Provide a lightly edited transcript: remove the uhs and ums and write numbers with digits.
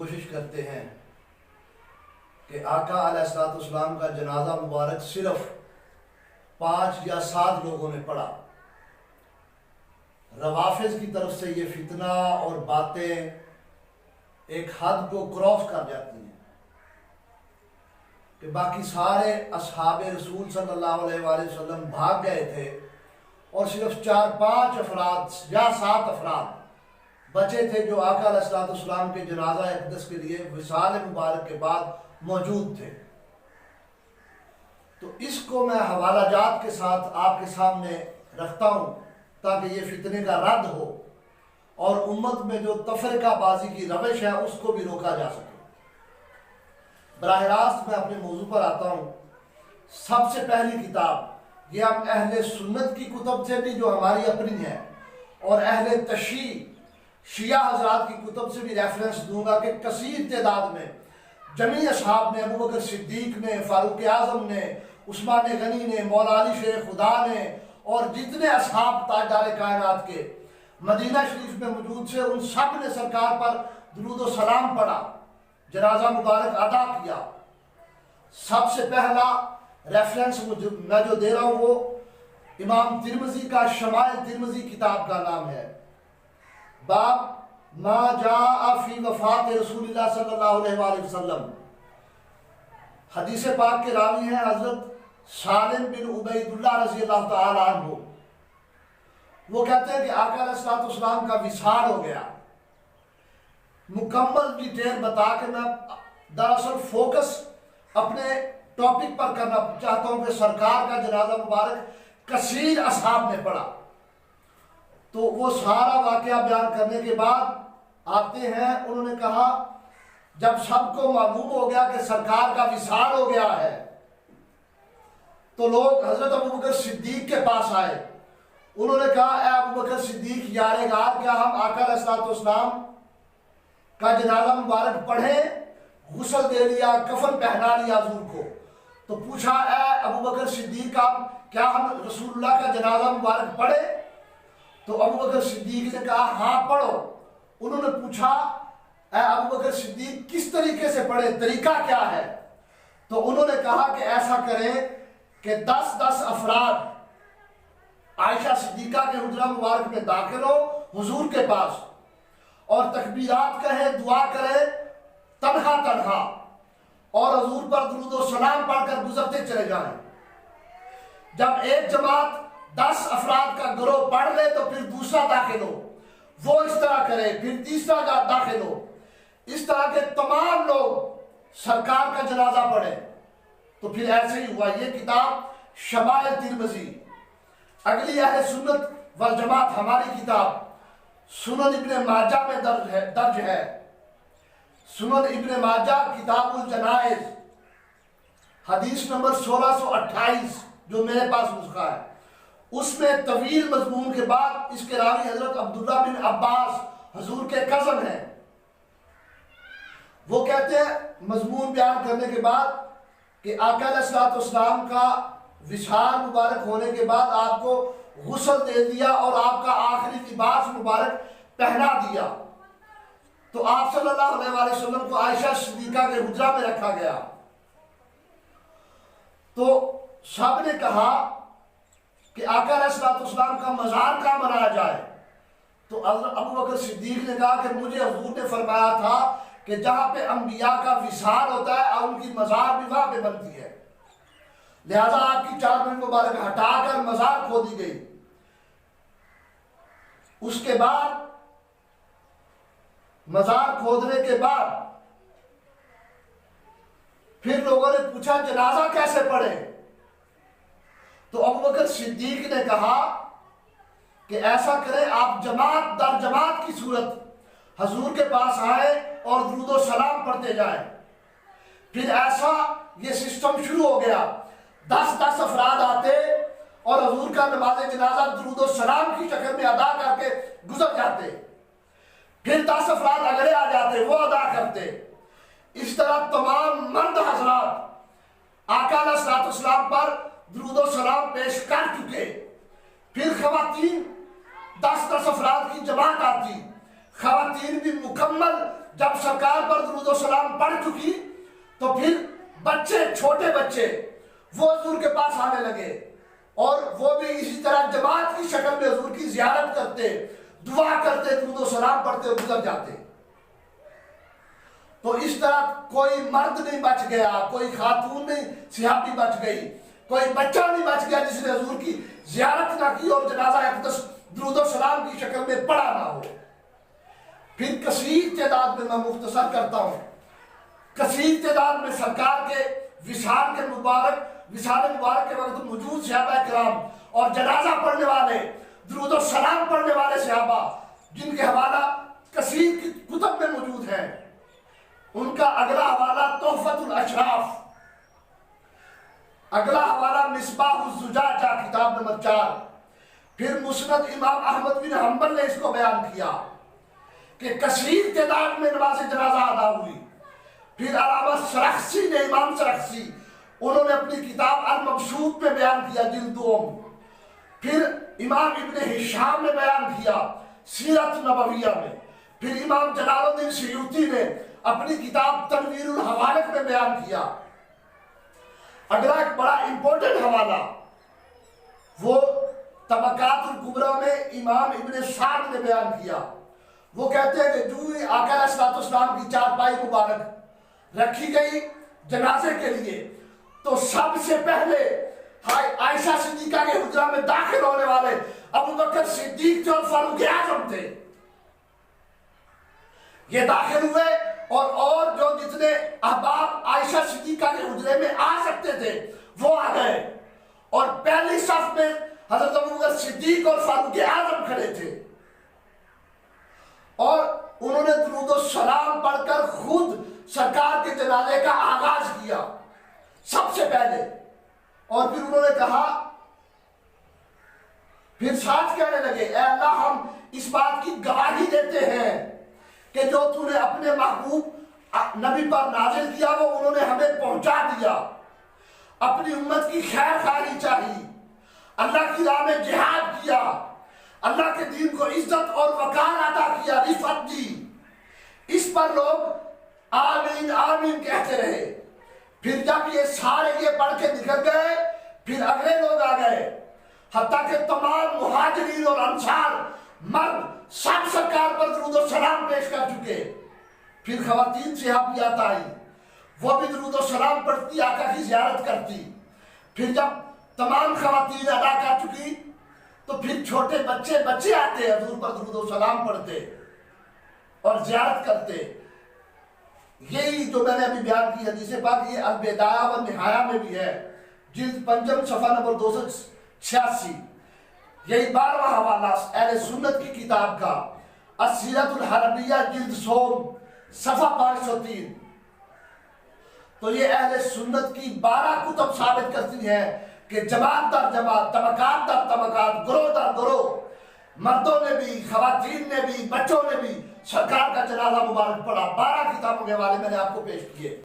کوشش کرتے ہیں کہ آقا علیہ الصلوۃ والسلام کا جنازہ مبارک صرف 5 یا 7 لوگوں نے پڑھا۔ روافض کی طرف سے یہ فتنہ اور باتیں ایک حد کو کراس کر جاتی ہیں کہ باقی سارے اصحاب رسول صلی اللہ علیہ وآلہ وسلم بھاگ گئے تھے اور صرف 4-5 افراد یا 7 افراد بچے تھے جو آقا علیہ الصلوۃ والسلام کے جنازہ اقدس کے لیے وصال مبارک کے بعد موجود تھے۔ تو اس کو میں حوالہ جات کے ساتھ آپ کے سامنے رکھتا ہوں تاکہ یہ فتنے کا رد ہو اور امت میں جو تفرقہ بازی کی روش ہے اس کو بھی روکا جا سکے۔ براہ راست میں اپنے موضوع پر آتا ہوں۔ سب سے پہلی کتاب یہ ہم اہل سنت کی کتب سے بھی جو ہماری اپنی ہے اور اہل تشیع شیعہ حضرات کی کتب سے بھی ریفرنس دوں گا کہ کثیر تعداد میں جمیع اصحاب نے، ابو بکر صدیق نے، فاروق اعظم نے، عثمان غنی نے، مولا علی شیخ خدا نے اور جتنے اصحاب تاجدار کائنات کے مدینہ شریف میں موجود سے ان سب نے سرکار پر درود و سلام پڑھا، جنازہ مبارک ادا کیا۔ سب سے پہلا ریفرنس میں جو دے رہا ہوں وہ امام ترمذی کا شمائل ترمذی کتاب کا نام ہے۔ باب ما جاء فی وفات رسول اللہ صلی اللہ علیہ وآلہ وسلم۔ حدیث پاک کے راوی ہیں حضرت سالم بن عبید اللہ رضی اللہ تعالی عنہ۔ وہ کہتے ہیں کہ آقا علیہ الصلوۃ والسلام کا وصال ہو گیا۔ مکمل ڈیٹیل بتا کے میں دراصل فوکس اپنے ٹاپک پر کرنا چاہتا ہوں کہ سرکار کا جنازہ مبارک کثیر اصحاب نے پڑھا۔ تو وہ سارا واقعہ بیان کرنے کے بعد آتے ہیں، انہوں نے کہا جب سب کو معلوم ہو گیا کہ سرکار کا وصال ہو گیا ہے تو لوگ حضرت ابو بکر صدیق کے پاس آئے۔ انہوں نے کہا اے ابو بکر صدیق یار غار، کیا ہم آقا علیہ الصلوۃ والسلام کا جنازہ مبارک پڑھیں؟ غسل دے لیا، کفن پہنا لیا حضور کو۔ تو پوچھا اے ابو بکر صدیق کیا ہم رسول اللہ کا جنازہ مبارک پڑھیں؟ تو ابو بکر صدیق نے کہا ہاں پڑھو۔ انہوں نے پوچھا اے ابو بکر صدیق کس طریقے سے پڑھے، طریقہ کیا ہے؟ تو انہوں نے کہا کہ ایسا کریں کہ 10 افراد عائشہ صدیقہ کے حجرہ مبارک میں داخل ہو حضور کے پاس اور تکبیرات کہیں، دعا کریں تنہا اور حضور پر درود و سلام پڑھ کر گزرتے چلے جائیں۔ جب ایک جماعت 10 افراد کا گروہ پڑھ لے تو پھر دوسرا داخل ہو، وہ اس طرح کرے، پھر تیسرا داخل ہو، اس طرح کے تمام لوگ سرکار کا جنازہ پڑھے۔ تو پھر ایسے ہی ہوا۔ یہ کتاب شمائل ترمذی۔ اگلی اہل سنت والجماعت ہماری کتاب سنن ابن ماجہ میں درج ہے۔ سنن ابن ماجہ کتاب الجنائز حدیث نمبر 1628 جو میرے پاس نسخہ ہے، اس میں طویل مضمون کے بعد اس کے راوی حضرت عبداللہ بن عباس حضور کے کزن ہیں۔ وہ کہتے ہیں مضمون بیان کرنے کے بعد کہ آقا علیہ الصلوۃ والسلام کا وصال مبارک ہونے کے بعد آپ کو غسل دے دیا اور آپ کا آخری لباس مبارک پہنا دیا۔ تو آپ صلی اللہ علیہ وآلہ وسلم کو عائشہ صدیقہ کے حجرہ میں رکھا گیا۔ تو سب نے کہا کہ آقا علیہ الصلوۃ والسلام کا مزار کہاں بنایا جائے؟ تو ابو بکر صدیق نے کہا کہ مجھے حضور نے فرمایا تھا کہ جہاں پہ انبیاء کا وصال ہوتا ہے اور ان کی مزار بھی وہاں پہ بنتی ہے، لہذا آپ کی 4 منٹ مبارک ہٹا کر مزار کھودی گئی۔ اس کے بعد مزار کھودنے کے بعد پھر لوگوں نے پوچھا جنازہ کیسے پڑھے؟ تو ابو بکر صدیق نے کہا کہ ایسا کریں آپ جماعت در جماعت کی صورت حضور کے پاس آئیں اور درود و سلام پڑھتے جائیں۔ پھر ایسا یہ سسٹم شروع ہو گیا، 10 افراد آتے اور حضور کا نماز جنازہ درود و سلام کی شکل میں ادا کر کے گزر جاتے، پھر 10 افراد اگلے آ جاتے، وہ ادا کرتے۔ اس طرح تمام مرد حضرات آقا علیہ الصلوۃ والسلام پر درود و سلام پیش کر چکے۔ پھر خواتین 10 افراد کی جماعت آتی، خواتین بھی مکمل جب سرکار پر درود و سلام پڑھ چکی تو پھر بچے، چھوٹے بچے وہ حضور کے پاس آنے لگے اور وہ بھی اسی طرح جماعت کی شکل میں حضور کی زیارت کرتے، دعا کرتے، درود و سلام پڑھتے اور گزر جاتے۔ تو اس طرح کوئی مرد نہیں بچ گیا، کوئی خاتون نہیں صحابی بچ گئی، کوئی بچہ نہیں بچ گیا جس نے حضور کی زیارت نہ کی اور جنازہ اقدس درود و سلام کی شکل میں پڑھا نہ ہو۔ پھر کثیر تعداد میں، میں مختصر کرتا ہوں، کثیر تعداد میں سرکار کے وصال مبارک کے وقت موجود صحابہ کرام اور جنازہ پڑھنے والے، درود و سلام پڑھنے والے صحابہ جن کے حوالہ کثیر کی کتب میں موجود ہیں، ان کا اگلا حوالہ تحفۃ الاشراف، اگلا حوالہ مصباح الزجاجہ کتاب نمبر 4۔ پھر مسند امام احمد بن حنبل نے اس کو بیان کیا کہ کثیر تعداد میں نماز جنازہ ادا ہوئی۔ پھر علامہ سرخسی نے، امام سرخسی، انہوں نے اپنی کتاب المبسوط میں بیان کیا جلد 2۔ پھر امام ابن ہشام نے بیان کیا سیرت نبویہ میں۔ پھر امام جلال الدین سیوطی نے اپنی کتاب تنویر الحوالق میں بیان کیا۔ اگلا ایک بڑا امپورٹنٹ حوالہ وہ طبقات الکبریٰ میں امام ابن سعد نے بیان کیا۔ وہ کہتے ہیں کہ جو ہی آقا علیہ السلام کی چارپائی مبارک رکھی گئی جنازے کے لیے تو سب سے پہلے عائشہ صدیقہ کے حجرہ میں داخل ہونے والے ابو بکر صدیق تھے اور فاروق اعظم تھے۔ یہ داخل ہوئے اور جو جتنے احباب عائشہ صدیقہ کے حجرے میں آ سکتے تھے وہ آ گئے، اور پہلی صف میں حضرت ابو بکر صدیق اور فاروق اعظم کھڑے تھے، اور انہوں نے درود و سلام پڑھ کر خود سرکار کے جنازے کا آغاز کیا سب سے پہلے۔ اور پھر انہوں نے کہا، پھر ساتھ کہنے لگے، اے اللہ ہم اس بات کی گواہی دیتے ہیں کہ جو تو نے اپنے محبوب نبی پر نازل کیا وہ انہوں نے ہمیں پہنچا دیا، اپنی امت کی خیر خواہی چاہی، اللہ کی راہ میں جہاد کیا، اللہ کے دین کو عزت اور وقار عطا کیا، رفعت دی۔ اس پر لوگ آمین آمین کہتے رہے۔ پھر جب یہ سارے یہ پڑھ کے نکل گئے پھر اگلے لوگ آ گئے، حتیٰ کہ تمام مہاجرین اور انصار مرد سب سرکار پر درود و سلام پیش کر چکے۔ پھر خواتین صحابیات آئی، وہ بھی درود و سلام پڑھتی، آقا کی زیارت کرتی۔ پھر جب تمام خواتین ادا کر چکی تو پھر چھوٹے بچے آتے، حضور پر درود و سلام پڑھتے اور زیارت کرتے۔ یہی جو میں نے ابھی بیان کی حدیث پاک، یہ البدایہ و نہایہ میں بھی ہے، جلد 5 صفحہ نمبر 286۔ یہی 12واں حوالہ اہل سنت کی کتاب کا السیرۃ الحربیہ جلد 100 صفحہ 503۔ تو یہ اہل سنت کی 12 کتب ثابت کرتی ہیں کہ جماعت در جماعت، طبقات در طبقات، گروہ در گروہ، مردوں نے بھی، خواتین نے بھی، بچوں نے بھی سرکار کا جنازہ مبارک پڑھا۔ 12 کتابوں کے حوالے میں نے آپ کو پیش کیے۔